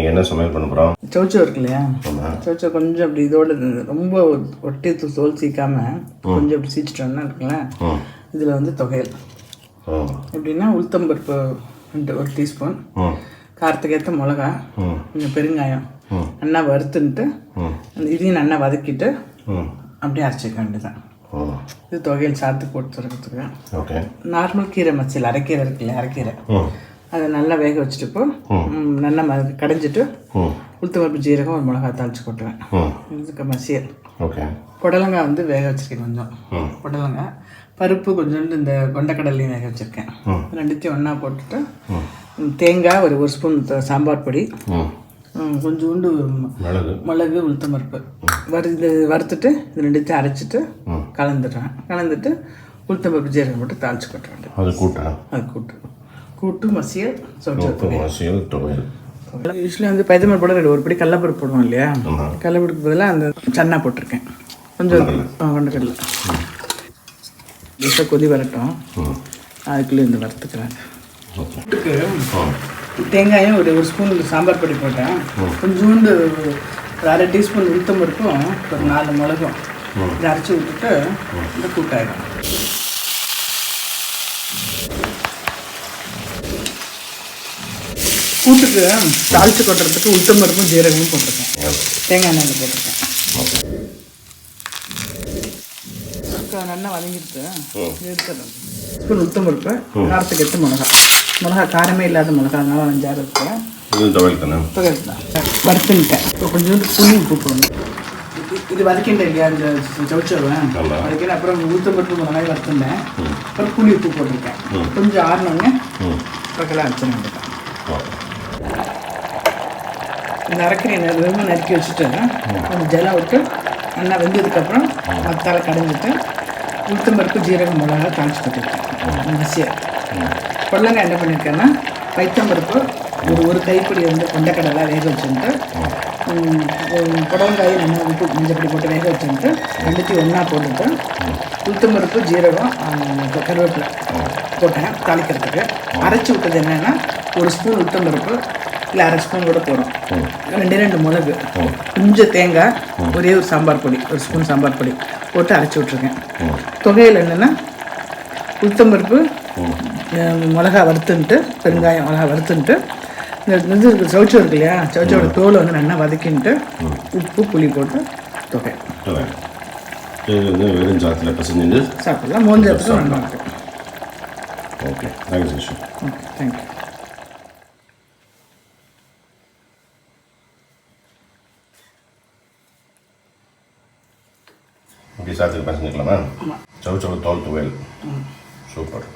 நீங்கள் என்ன சமையல் பண்ண போகிறோம்? சௌச்சோ இருக்கு இல்லையா, சௌச்சோ கொஞ்சம் அப்படி இதோட ரொம்ப ஒட்டி தோல் சீக்காமல் கொஞ்சம் அப்படி சீச்சிட்டோம்னா இருக்குல்ல, இதில் வந்து தொகையல் எப்படின்னா உளுத்தம்பருப்பு 1 டீஸ்பூன், காரத்துக்கு ஏற்ற மிளகா, கொஞ்சம் பெருங்காயம் நல்லா வறுத்துன்ட்டு இதையும் நல்லா வதக்கிட்டு அப்படியே அரைச்சிக்க வேண்டியதான். இது தொகையல் சாத்து போட்டு துறக்கிறதுக்கு. ஓகே. நார்மல் கீரை மசியல் அரைக்கீரை இருக்குல்ல, அரைக்கீரை அதை நல்லா வேக வச்சுட்டு இப்போ நல்லா கடைஞ்சிட்டு உளுத்தம்பருப்பு ஜீரகம் ஒரு மிளகா தாளிச்சு கொட்டுவேன். இதுக்கு மசியல். ஓகே. புடலங்காய் வந்து வேக வச்சுருக்கேன் கொஞ்சம், புடலங்காய் பருப்பு கொஞ்சோண்டு இந்த கொண்டக்கடலையும் வேக வச்சுருக்கேன். ரெண்டுத்தையும் ஒன்றா போட்டுட்டு தேங்காய் ஒரு ஸ்பூன் சாம்பார் பொடி, கொஞ்சோண்டு மிளகு உளுத்தம்பருப்பு வறுத்துட்டு இது ரெண்டுத்தையும் அரைச்சிட்டு கலந்துடுறேன். கலந்துட்டு உளுத்தம்பருப்பு ஜீரகம் போட்டு தாளிச்சு கொட்ட வேண்டியது. அது கூட்டு மசியல் மசியல் தொகையல். யூஸ்வலி வந்து பைத்தம்பருப்பு போட ஒரு படி கடலப்பருப்பு போடுவோம் இல்லையா, கடலப்பருப்பு பதிலாக அந்த சன்னா போட்டிருக்கேன் கொஞ்சம் கொண்டக்கடலை. டிஷ்ஷை கொதி வரட்டும், அதுக்குள்ளே இந்த வறுத்துக்கிறேன். கூட்டுக்கு தேங்காயும் ஒரு ஸ்பூன் சாம்பார் பொடி போட்டேன், கொஞ்சோண்டு ஒரு 1/2 டீஸ்பூன் உளுத்தம்பருப்பும் ஒரு 4 மிளகும் இதை அரைச்சி விட்டுட்டு இந்த கூட்டாயிடும். கூட்டுக்கு தாளிச்சு கொட்டுறதுக்கு உளுத்தம்பருப்பும் ஜீரகமும் போட்டிருக்கேன், தேங்காய் எண்ணெயில் போட்டிருக்கேன். நல்லா வதங்கிட்டு எடுத்துடுறேன். ஸ்பூன் உளுத்தம்பருப்பு, காரத்துக்கு ஏற்ற மிளகா காரமே இல்லாத மிளகா 4-5 இருக்கும். துவையல் தான் வறுத்துன்ட்டேன். இப்போ கொஞ்சோண்டு புளி உப்பு போடணும். இது வதக்கிட்டேன் இல்லையா இந்த சௌச்சோவை வதக்கிட்டு அப்புறம் உளுத்தம்பருப்பு மிளகாய் வறுத்துட்டேன், அப்புறம் புளி உப்பு போட்டிருக்கேன். கொஞ்சம் ஆறினோடனே பக்கெல்லாம் அரைச்ச வேண்டியதான். இந்த அரைக்கிறேன் வெறும் நறுக்கி வச்சுட்டு கொஞ்சம் ஜலம் விட்டு நல்லா வெந்ததுக்கப்புறம் மத்தால கடைஞ்சிட்டு உளுத்தம்பருப்பு ஜீரகம் மிளகா தாளிச்சு போட்டுருக்கேன். மசியல் புடலங்காய் என்ன பண்ணியிருக்கேன்னா பைத்தம்பருப்பு ஒரு கைப்பிடி வந்து கொண்டக்கடலை வேக வச்சுட்டு புடலங்காயை நல்லா உப்பு மஞ்சப்பொடி போட்டு வேக வச்சுட்டு ரெண்டுத்தையும் ஒன்றா போட்டுட்டு உளுத்தம்பருப்பு ஜீரகம் கருவேப்பிலை போட்டேன் தாளிக்கிறதுக்கு. அரைச்சி விட்டது என்னென்னா ஒரு ஸ்பூன் உளுத்தம்பருப்பு இல்லை 1/2 ஸ்பூன் கூட போடும், 2 மிளகு, கொஞ்சம் தேங்காய், ஒரே ஒரு சாம்பார் பொடி, ஒரு ஸ்பூன் சாம்பார் பொடி போட்டு அரைச்சி விட்ருக்கேன். தொகையில் என்னென்னா உளுத்தம்பருப்பு மிளகா வறுத்துன்ட்டு பெருங்காயம் மிளகா வறுத்துன்ட்டு இந்த இது சௌச்சோ இருக்கு இல்லையா, சௌச்சோட தோலை வந்து நல்லா வதக்கின்ட்டு உப்பு புளி போட்டு தொகை வெறும் சாத்தில் பசங்க சாப்பிடலாம். மோஞ்சாத்துக்கு நல்லா இருக்கும். Okay, thank you. Okay, thank you. Okay, சாத்துக்கு பசங்களாமா? சௌச்சோ தோல் துவையல் சூப்பர்.